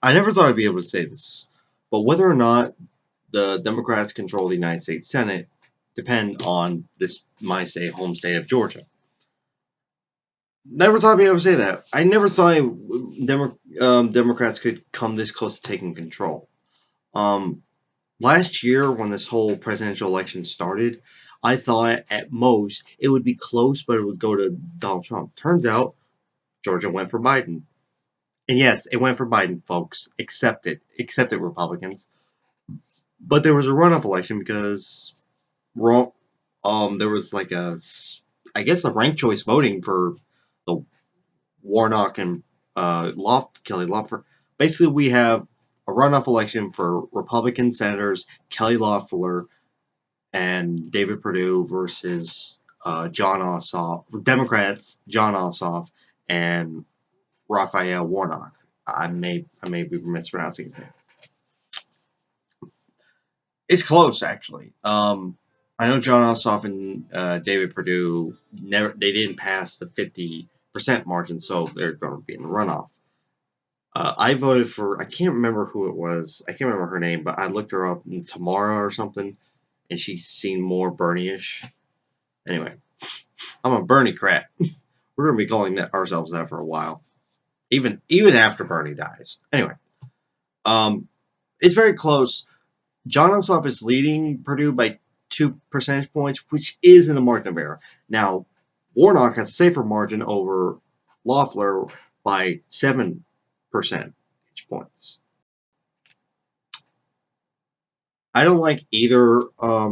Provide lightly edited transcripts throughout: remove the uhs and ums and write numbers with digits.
I never thought I'd be able to say this, but whether or not the Democrats control the United States Senate depend on this my state, home state of Georgia. Never thought I'd be able to say that. I never thought Democrats could come this close to taking control. Um, Last year, when this whole presidential election started, I thought at most it would be close, but it would go to Donald Trump. Turns out Georgia went for Biden. And yes, it went for Biden, folks. Accept it, Republicans. But there was a runoff election because there was like I guess a ranked choice voting for the Warnock and Kelly Loeffler. Basically, we have a runoff election for Republican senators Kelly Loeffler and David Perdue versus John Ossoff, Democrats John Ossoff and Raphael Warnock. I may be mispronouncing his name. It's close, actually. I know John Ossoff and David Perdue they didn't pass the 50% margin, so they're going to be in the runoff. I voted for I can't remember who it was. I can't remember her name, but I looked her up Tamara or something, and she seemed more Bernie-ish. Anyway, I'm a Bernie crat. We're going to be calling ourselves that for a while, even after Bernie dies. Anyway, it's very close. John Ossoff is leading Purdue by 2 percentage points, which is in the margin of error. Now, Warnock has a safer margin over Loeffler by 7 percentage points. I don't like either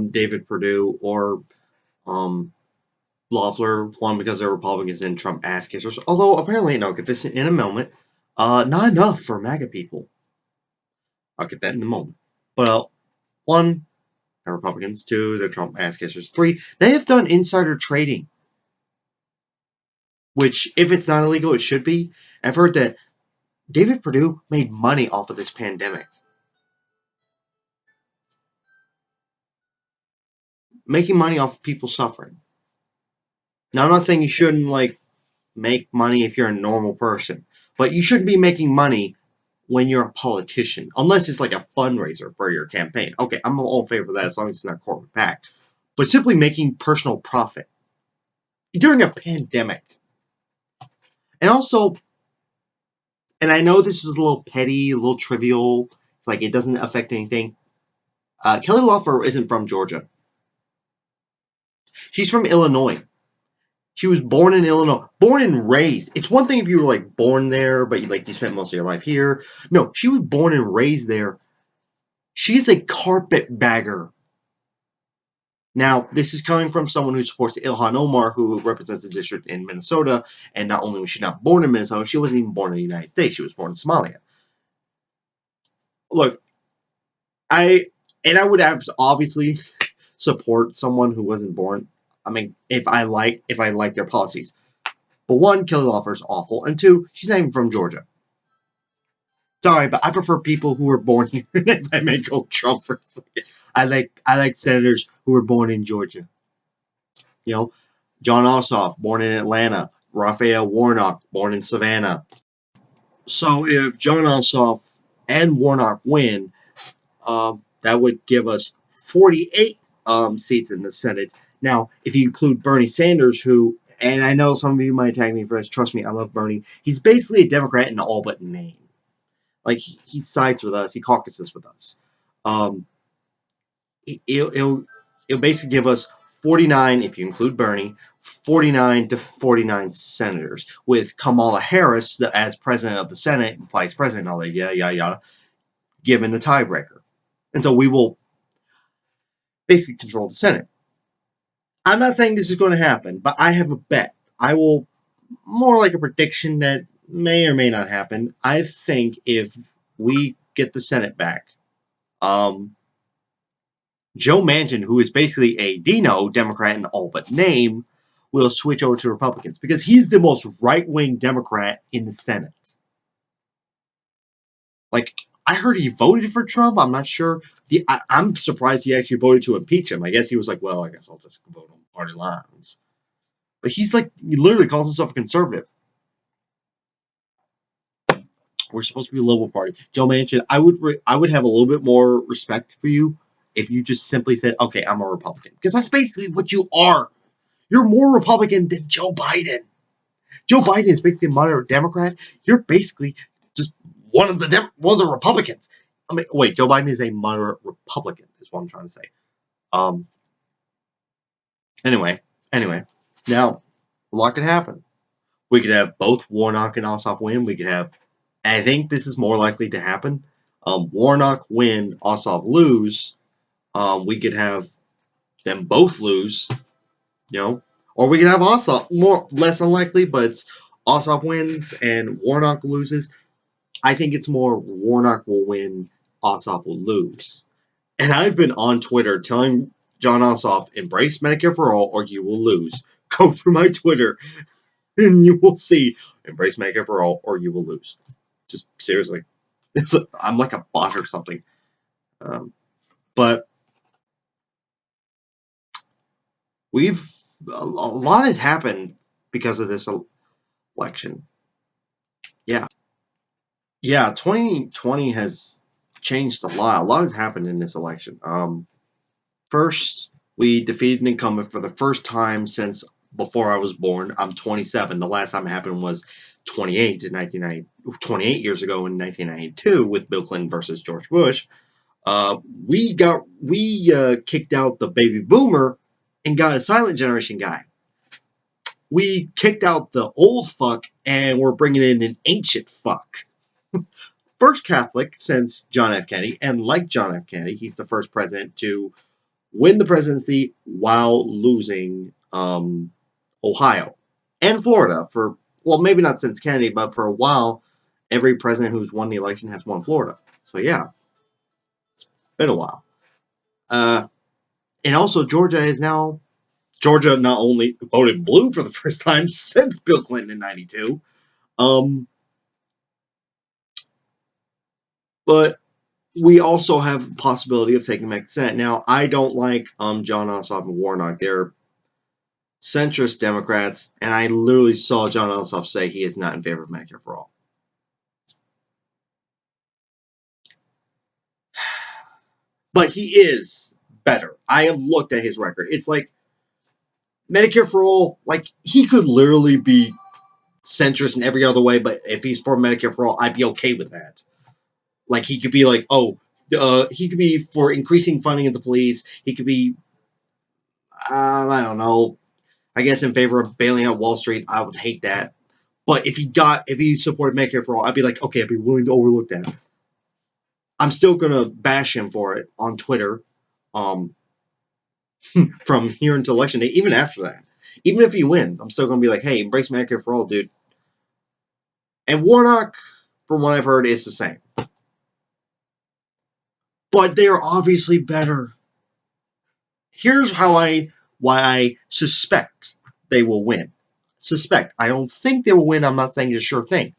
David Perdue or Loeffler, one because they're Republicans and Trump ass kissers. Although apparently, no, I'll get this in a moment. Not enough for MAGA people. I'll get that in a moment. But one, they're Republicans. Two, they're Trump ass kissers. Three, they have done insider trading, which, if it's not illegal, it should be. I've heard that David Perdue made money off of this pandemic. Making money off of people suffering. Now, I'm not saying you shouldn't, make money if you're a normal person, but you shouldn't be making money when you're a politician, unless it's like a fundraiser for your campaign. Okay, I'm all in favor of that as long as it's not corporate PAC. But simply making personal profit during a pandemic. And also, and I know this is a little petty, a little trivial, it's like it doesn't affect anything. Kelly Loeffler isn't from Georgia. She's from Illinois. She was born in Illinois, born and raised. It's one thing if you were like born there, but you spent most of your life here. No, she was born and raised there. She's a carpetbagger. Now, this is coming from someone who supports Ilhan Omar, who represents the district in Minnesota. And not only was she not born in Minnesota, she wasn't even born in the United States. She was born in Somalia. Look, I would have to obviously support someone who wasn't born. I mean, if I like their policies. But one, Kelly Loeffler is awful, and two, she's not even from Georgia. Sorry, but I prefer people who were born here. I may go Trump for a second. I like senators who were born in Georgia. You know, John Ossoff, born in Atlanta. Raphael Warnock, born in Savannah. So if John Ossoff and Warnock win, that would give us 48 seats in the Senate. Now, if you include Bernie Sanders, who, and I know some of you might attack me for this, trust me, I love Bernie. He's basically a Democrat in all but name. Like, he sides with us, he caucuses with us. It'll basically give us 49, if you include Bernie, 49 to 49 senators, with Kamala Harris as president of the Senate, vice president, all that, yada, given the tiebreaker. And so we will basically control the Senate. I'm not saying this is going to happen, but I have a bet. I will, more like a prediction that may or may not happen. I think if we get the Senate back, Joe Manchin, who is basically a Dino Democrat in all but name, will switch over to Republicans because he's the most right-wing Democrat in the Senate. Like, I heard he voted for Trump. I'm not sure. I'm surprised he actually voted to impeach him. I guess he was like, well, I guess I'll just vote on party lines. But he's like, he literally calls himself a conservative. We're supposed to be a Liberal Party. Joe Manchin, I would have a little bit more respect for you if you just simply said, okay, I'm a Republican. Because that's basically what you are. You're more Republican than Joe Biden. Joe Biden is basically a moderate Democrat. You're basically just one of the Republicans. I mean, wait, Joe Biden is a moderate Republican, is what I'm trying to say. Um. Anyway, now a lot could happen. We could have both Warnock and Ossoff win. We could have. I think this is more likely to happen. Warnock win, Ossoff lose. We could have them both lose. You know, or we could have Ossoff less unlikely, but Ossoff wins and Warnock loses. I think it's more Warnock will win, Ossoff will lose. And I've been on Twitter telling Jon Ossoff, embrace Medicare for all or you will lose. Go through my Twitter and you will see, embrace Medicare for all or you will lose. Just seriously. I'm like a bot or something. But a lot has happened because of this election. Yeah. Yeah, 2020 has changed a lot. A lot has happened in this election. First, we defeated an incumbent for the first time since before I was born. I'm 27. The last time it happened was 28 years ago in 1992 with Bill Clinton versus George Bush. We kicked out the baby boomer and got a silent generation guy. We kicked out the old fuck and we're bringing in an ancient fuck. First Catholic since John F. Kennedy, and like John F. Kennedy, he's the first president to win the presidency while losing Ohio and Florida for, well, maybe not since Kennedy, but for a while, every president who's won the election has won Florida. So yeah, it's been a while. And also Georgia not only voted blue for the first time since Bill Clinton in 92, but we also have the possibility of taking back the Senate. Now, I don't like Jon Ossoff and Warnock. They're centrist Democrats, and I literally saw Jon Ossoff say he is not in favor of Medicare for all. But he is better. I have looked at his record. It's like Medicare for all, like he could literally be centrist in every other way, but if he's for Medicare for all, I'd be okay with that. Like he could be like, he could be for increasing funding of the police. He could be, I don't know, I guess in favor of bailing out Wall Street. I would hate that. But if he supported Medicare for all, I'd be like, okay, I'd be willing to overlook that. I'm still gonna bash him for it on Twitter, from here until election day. Even after that, even if he wins, I'm still gonna be like, hey, embrace Medicare for all, dude. And Warnock, from what I've heard, is the same. But they are obviously better. Here's why I suspect they will win. Suspect. I don't think they will win. I'm not saying it's a sure thing.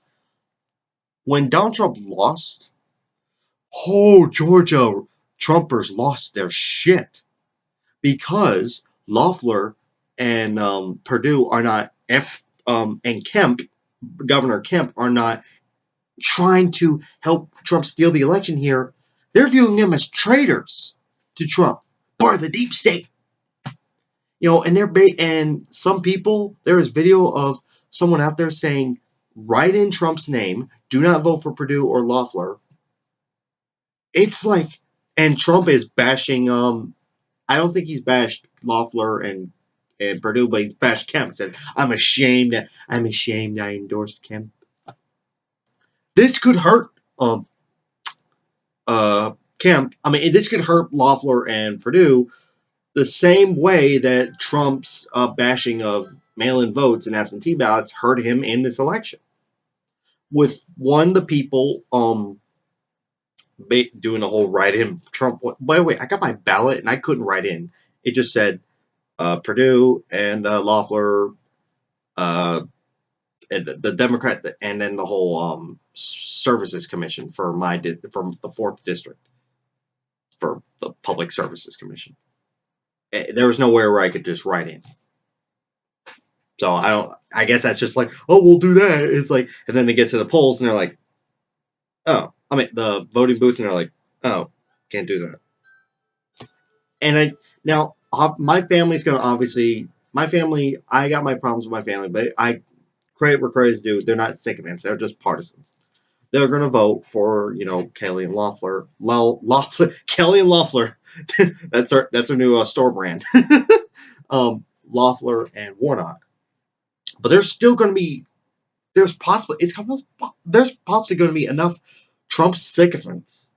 When Donald Trump lost, Georgia Trumpers lost their shit because Loeffler and Perdue are not, and Kemp, Governor Kemp, are not trying to help Trump steal the election here. They're viewing them as traitors to Trump, part of the deep state. And some people, there is video of someone out there saying, write in Trump's name, do not vote for Perdue or Loeffler. It's like, and Trump is bashing, I don't think he's bashed Loeffler and Perdue, but he's bashed Kemp. Says, I'm ashamed I endorsed Kemp. This could hurt Kemp. I mean, this could hurt Loeffler and Perdue the same way that Trump's bashing of mail-in votes and absentee ballots hurt him in this election. With the people doing a whole write-in Trump. By the way, I got my ballot and I couldn't write in. It just said Perdue and Loeffler, and the Democrat, and then the whole Services Commission from the 4th District for the Public Services Commission. There was nowhere where I could just write in. So I guess that's just like, oh, we'll do that. It's like, and then they get to the polls and they're like, oh, I'm at the voting booth, and they're like, oh, can't do that. And my family's gonna obviously, my family, I got my problems with my family, but I credit where credit's due. They're not sycophants. They're just partisans. They're going to vote for, Kelly and Loeffler. Kelly and Loeffler. That's our new store brand. Loeffler and Warnock. But there's still going to be there's possibly going to be enough Trump sycophants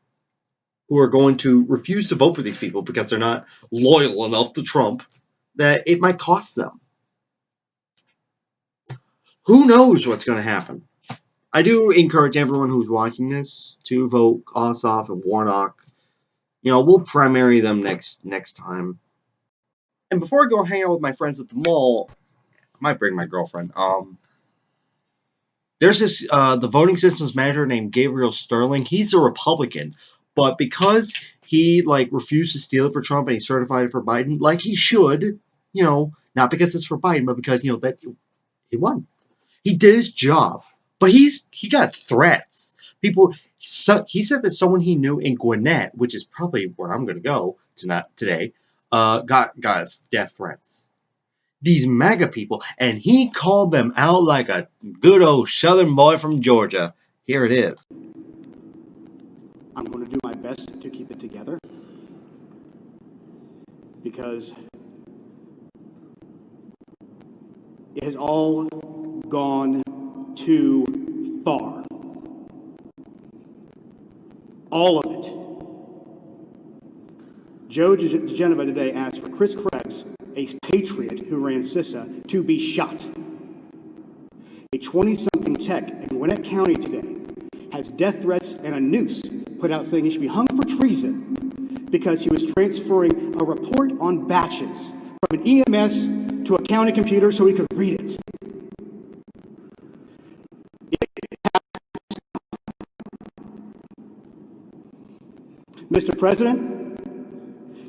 who are going to refuse to vote for these people because they're not loyal enough to Trump that it might cost them. Who knows what's going to happen? I do encourage everyone who's watching this to vote Ossoff and Warnock. We'll primary them next time. And before I go hang out with my friends at the mall, I might bring my girlfriend. There's this the voting systems manager named Gabriel Sterling. He's a Republican, but because he refused to steal it for Trump and he certified it for Biden, like he should, not because it's for Biden, but because that he won. He did his job, but he got threats. He said that someone he knew in Gwinnett, which is probably where I'm going to go today, got death threats. These MAGA people, and he called them out like a good old Southern boy from Georgia. Here it is. I'm going to do my best to keep it together because it has all gone too far. All of it. Joe DeGenova today asked for Chris Krebs, a patriot who ran CISA, to be shot. A 20-something tech in Gwinnett County today has death threats and a noose put out saying he should be hung for treason because he was transferring a report on batches from an EMS to a county computer so he could read it. Mr. President,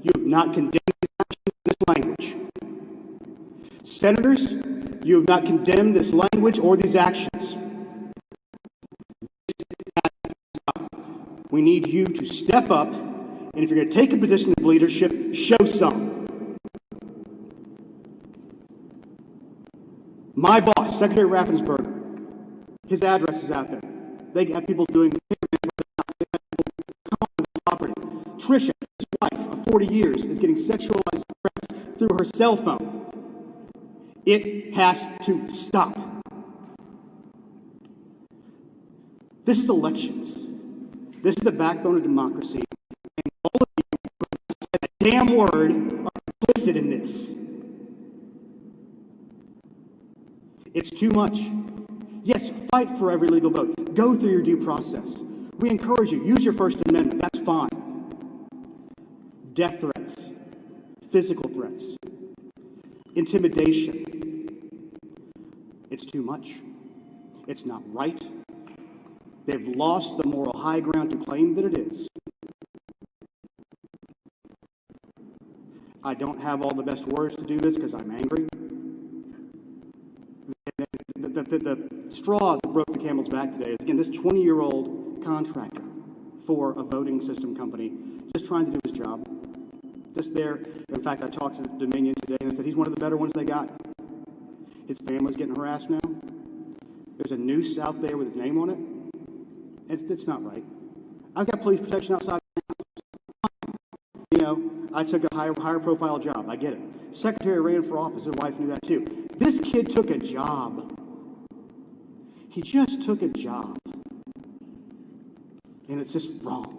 you have not condemned this language. Senators, you have not condemned this language or these actions. We need you to step up, and if you're going to take a position of leadership, show some. My boss, Secretary Raffensperger, his address is out there. They have people doing property. Tricia, his wife of 40 years, is getting sexualized threats through her cell phone. It has to stop. This is elections. This is the backbone of democracy. And all of you who said a damn word are complicit in this. It's too much. Yes, fight for every legal vote. Go through your due process. We encourage you. Use your First Amendment. That's fine. Death threats, physical threats, intimidation. It's too much. It's not right. They've lost the moral high ground to claim that it is. I don't have all the best words to do this because I'm angry. The straw that broke the camel's back today is, again, this 20-year-old contractor for a voting system company just trying to do his job. Just there. In fact, I talked to Dominion today and they said he's one of the better ones they got. His family's getting harassed now. There's a noose out there with his name on it. It's not right. I've got police protection outside my house. I took a higher profile job. I get it. Secretary ran for office. His wife knew that too. This kid took a job. He just took a job. And it's just wrong.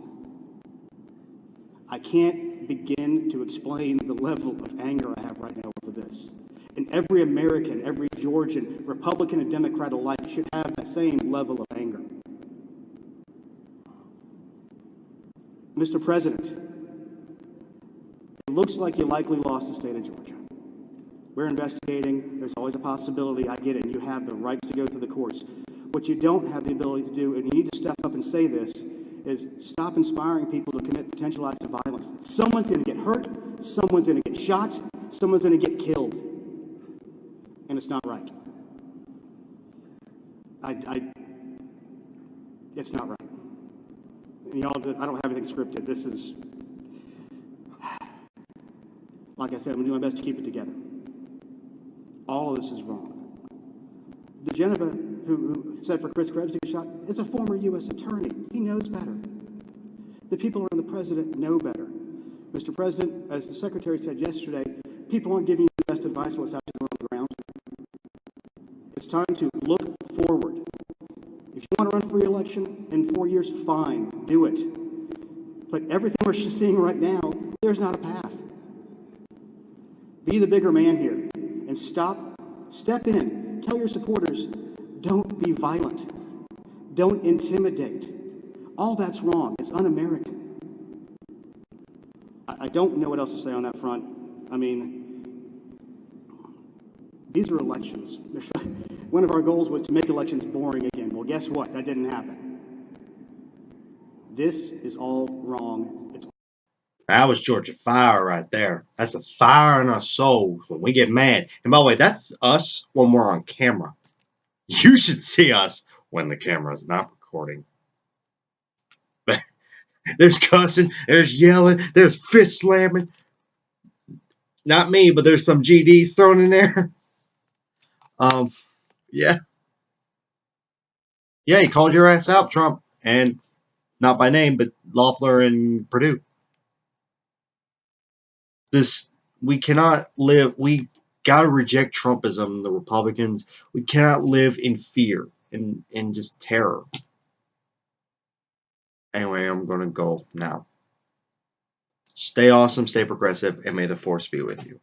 I can't begin to explain the level of anger I have right now over this. And every American, every Georgian, Republican and Democrat alike should have that same level of anger. Mr. President, it looks like you likely lost the state of Georgia. We're investigating. There's always a possibility. I get it. And you have the rights to go through the courts. What you don't have the ability to do, and you need to step up and say this, is stop inspiring people to commit potential acts of violence. Someone's going to get hurt. Someone's going to get shot. Someone's going to get killed. And it's not right. It's not right. And y'all, I don't have anything scripted. This is, like I said, I'm going to do my best to keep it together. All of this is wrong. DeGeneva, who said for Chris Krebs to get shot, is a former U.S. attorney. He knows better. The people around the president know better. Mr. President, as the secretary said yesterday, people aren't giving you the best advice what's actually going on the ground. It's time to look forward. If you want to run for re-election in 4 years, fine, do it. But everything we're seeing right now, there's not a path. Be the bigger man here and step in. Tell your supporters, don't be violent. Don't intimidate. All that's wrong. It's un-American. I don't know what else to say on that front. I mean, these are elections. One of our goals was to make elections boring again. Well, guess what? That didn't happen. This is all wrong. That was Georgia fire right there. That's a fire in our souls when we get mad. And by the way, that's us when we're on camera. You should see us when the camera is not recording. There's cussing, there's yelling, there's fist slamming. Not me, but there's some GDs thrown in there. Yeah. Yeah, he called your ass out, Trump. And not by name, but Loeffler and Perdue. We cannot live, we gotta reject Trumpism, the Republicans. We cannot live in fear and just terror. Anyway, I'm gonna go now. Stay awesome, stay progressive, and may the force be with you.